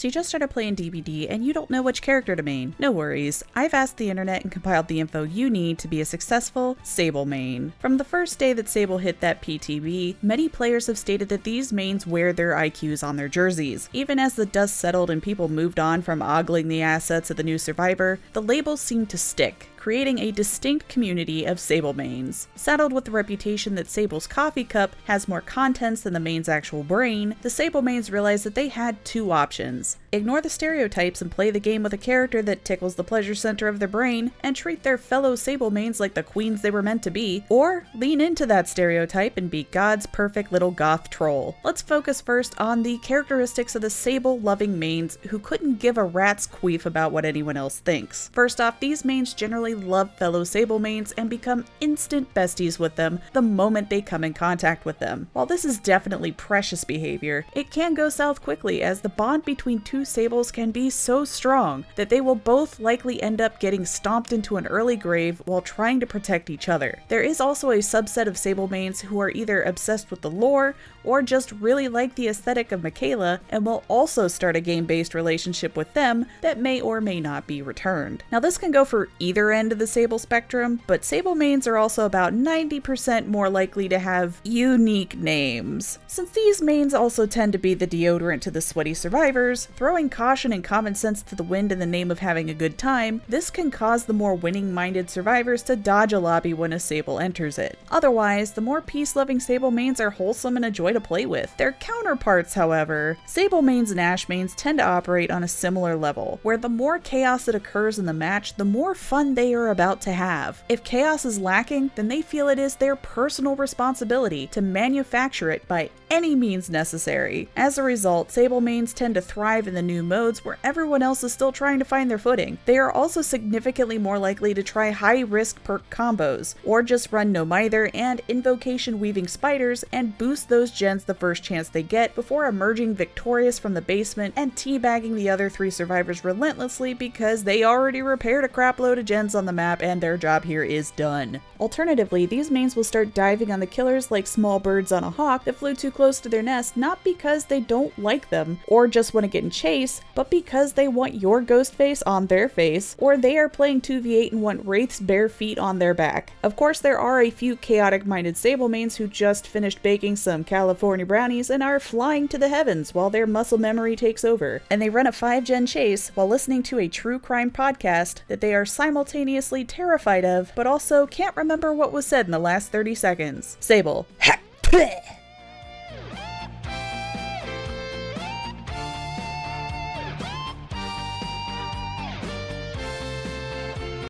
So you just started playing DBD and you don't know which character to main. No worries, I've asked the internet and compiled the info you need to be a successful Sable main. From the first day that Sable hit that PTB, many players have stated that these mains wear their IQs on their jerseys. Even as the dust settled and people moved on from ogling the assets of the new survivor, the labels seemed to stick, creating a distinct community of Sable mains. Saddled with the reputation that Sable's coffee cup has more contents than the main's actual brain, the Sable mains realized that they had two options. Ignore the stereotypes and play the game with a character that tickles the pleasure center of their brain and treat their fellow Sable mains like the queens they were meant to be, or lean into that stereotype and be God's perfect little goth troll. Let's focus first on the characteristics of the Sable-loving mains who couldn't give a rat's queef about what anyone else thinks. First off, these mains generally love fellow Sable mains and become instant besties with them the moment they come in contact with them. While this is definitely precious behavior, it can go south quickly as the bond between two Sables can be so strong that they will both likely end up getting stomped into an early grave while trying to protect each other. There is also a subset of Sable mains who are either obsessed with the lore or just really like the aesthetic of Michaela and will also start a game-based relationship with them that may or may not be returned. Now this can go for either end of the Sable spectrum, but Sable mains are also about 90% more likely to have unique names. Since these mains also tend to be the deodorant to the sweaty survivors, throwing caution and common sense to the wind in the name of having a good time, this can cause the more winning-minded survivors to dodge a lobby when a Sable enters it. Otherwise, the more peace-loving Sable mains are wholesome and a joy to play with. Their counterparts, however, Sable mains and Ashe mains tend to operate on a similar level, where the more chaos that occurs in the match, the more fun they are about to have. If chaos is lacking, then they feel it is their personal responsibility to manufacture it by any means necessary. As a result, Sable mains tend to thrive in the new modes where everyone else is still trying to find their footing. They are also significantly more likely to try high-risk perk combos, or just run No Mither and Invocation Weaving Spiders and boost those gens the first chance they get before emerging victorious from the basement and teabagging the other three survivors relentlessly because they already repaired a crapload of gens on the map and their job here is done. Alternatively, these mains will start diving on the killers like small birds on a hawk that flew too close to their nest, not because they don't like them or just want to get in chase, but because they want your ghost face on their face, or they are playing 2v8 and want Wraith's bare feet on their back. Of course, there are a few chaotic-minded Sable mains who just finished baking some California brownies and are flying to the heavens while their muscle memory takes over, and they run a 5-gen chase while listening to a true crime podcast that they are simultaneously terrified of, but also can't remember what was said in the last 30 seconds. Sable. Ha!